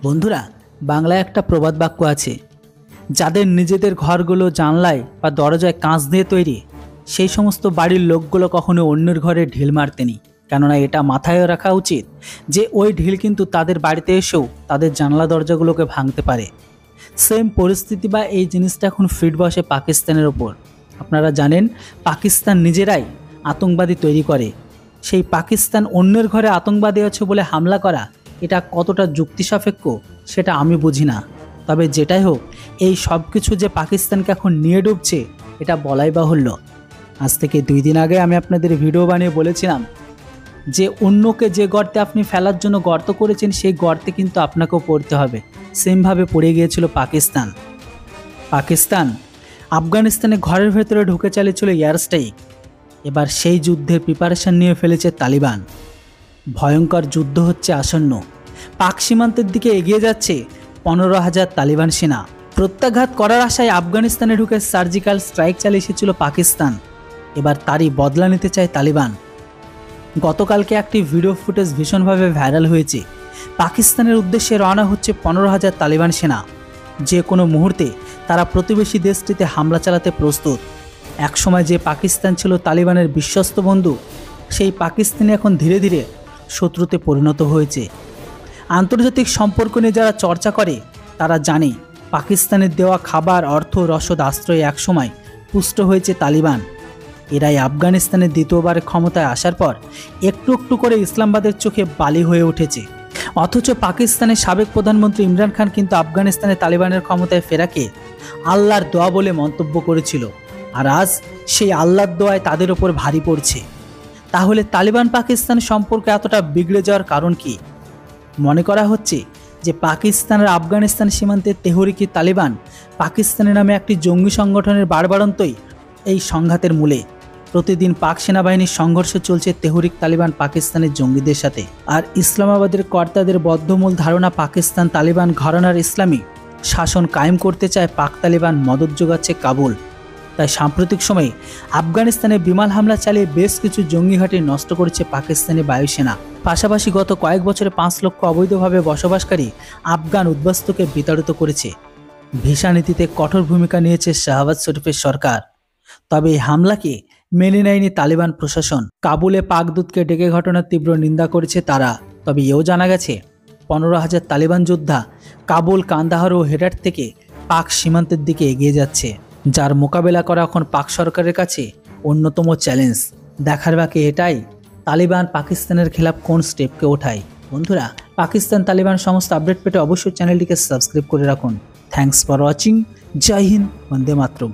বন্ধুরা, বাংলায় একটা প্রবাদ বাক্য আছে, যাদের নিজেদের ঘরগুলো জানলায় বা দরজায় কাঁচ দিয়ে তৈরি, সেই সমস্ত বাড়ির লোকগুলো কখনো অন্যের ঘরে ঢিল মারতেনি। কেননা এটা মাথায় রাখা উচিত যে ওই ঢিল কিন্তু তাদের বাড়িতে এসেও তাদের জানলা দরজাগুলোকে ভাঙতে পারে। সেম পরিস্থিতি বা এই জিনিসটা এখন ফিট বসে পাকিস্তানের ওপর। আপনারা জানেন, পাকিস্তান নিজেরাই আতঙ্কবাদী তৈরি করে। সেই পাকিস্তান অন্যের ঘরে আতঙ্কবাদী আছে বলে হামলা করা, এটা কতটা যুক্তিসাপেক্ষ সেটা আমি বুঝি না। তবে যেটাই হোক, এই সব কিছু যে পাকিস্তানকে এখন নিয়ে ডুবছে এটা বলাই বাহুল্য। আজ থেকে 2 দিন আগে আমি আপনাদের ভিডিও বানিয়ে বলেছিলাম যে অন্যকে যে গর্তে আপনি ফেলার জন্য গর্ত করেছেন সেই গর্তে কিন্তু আপনাকেও পড়তে হবে। সেমভাবে পড়ে গিয়েছিল পাকিস্তান আফগানিস্তানে ঘরের ভেতরে ঢুকে চালিয়েছিল এয়ার স্ট্রাইক। এবার সেই যুদ্ধের প্রিপারেশন নিয়ে ফেলেছে তালিবান। ভয়ঙ্কর যুদ্ধ হচ্ছে আসন্ন। পাক সীমান্তের দিকে এগিয়ে যাচ্ছে 15,000 তালিবান সেনা। প্রত্যাঘাত করার আশায় আফগানিস্তানে ঢুকে সার্জিক্যাল স্ট্রাইক চালিয়ে এসেছিল পাকিস্তান। এবার তারই বদলা নিতে চায় তালিবান। গতকালকে একটি ভিডিও ফুটেজ ভীষণভাবে ভাইরাল হয়েছে। পাকিস্তানের উদ্দেশ্যে রওনা হচ্ছে 15,000 তালিবান সেনা। যে কোনো মুহূর্তে তারা প্রতিবেশী দেশটিতে হামলা চালাতে প্রস্তুত। একসময় যে পাকিস্তান ছিল তালিবানের বিশ্বস্ত বন্ধু, সেই পাকিস্তানি এখন ধীরে ধীরে শত্রুতে পরিণত হয়েছে। আন্তর্জাতিক সম্পর্ক নিয়ে যারা চর্চা করে তারা জানে পাকিস্তানের দেওয়া খাবার, অর্থ, রসদ, আশ্রয়ে একসময় পুষ্ট হয়েছে তালিবান। এরাই আফগানিস্তানের দ্বিতীয়বার ক্ষমতায় আসার পর একটু একটু করে ইসলামাবাদের চোখে বালি হয়ে উঠেছে। অথচ পাকিস্তানের সাবেক প্রধানমন্ত্রী ইমরান খান কিন্তু আফগানিস্তানে তালিবানের ক্ষমতায় ফেরাকে আল্লাহর দোয়া বলে মন্তব্য করেছিল। আর আজ সেই আল্লাহর দোয়ায় তাদের ওপর ভারী পড়ছে। তাহলে তালিবান পাকিস্তান সম্পর্ক এতটা বিগড়ে যাওয়ার কারণ কি? মনে করা হচ্ছে যে পাকিস্তান আর আফগানিস্তান সীমান্তে তেহরিকি তালিবান পাকিস্তানের নামে একটি জঙ্গি সংগঠনের বাড়বাড়ন্তই এই সংঘাতের মূলে। প্রতিদিন পাক সেনাবাহিনীর সংঘর্ষ চলছে তেহরিক তালিবান পাকিস্তানের জঙ্গিদের সাথে। আর ইসলামাবাদের কর্তাদের বদ্ধমূল ধারণা, পাকিস্তান তালিবান ঘরানার ইসলামী শাসন কায়েম করতে চায় পাক তালিবান, মদত যোগাচ্ছে কাবুল। তাই সাম্প্রতিক সময়ে আফগানিস্তানে বিমান হামলা চালিয়ে বেশ কিছু জঙ্গি ঘাঁটি নষ্ট করেছে পাকিস্তানি বায়ুসেনা। পাশাপাশি গত কয়েক বছরে 5 লক্ষ অবৈধভাবে বসবাসকারী আফগান উদ্বাস্তুকে বিতাড়িত করেছে। ভিসা নীতিতে কঠোর ভূমিকা নিয়েছে শাহবাজ শরীফের সরকার। তবে এই হামলাকে মেনে নেয়নি তালিবান প্রশাসন। কাবুলে পাক দূতকে ডেকে ঘটনার তীব্র নিন্দা করেছে তারা। তবে এও জানা গেছে 15,000 তালিবান যোদ্ধা কাবুল, কান্দাহার ও হেরাত থেকে পাক সীমান্তের দিকে এগিয়ে যাচ্ছে, যার মোকাবেলা করা এখন পাক সরকারের কাছে অন্যতম চ্যালেঞ্জ। দেখার বাকি এটাই, তালিবান পাকিস্তানের খেলাফ কোন স্টেপকে ওঠায়। বন্ধুরা, পাকিস্তান তালিবান সমস্ত আপডেট পেতে অবশ্যই চ্যানেলটিকে সাবস্ক্রাইব করে রাখুন। Thanks for watching. জয় হিন্দ, বন্দে মাতরম।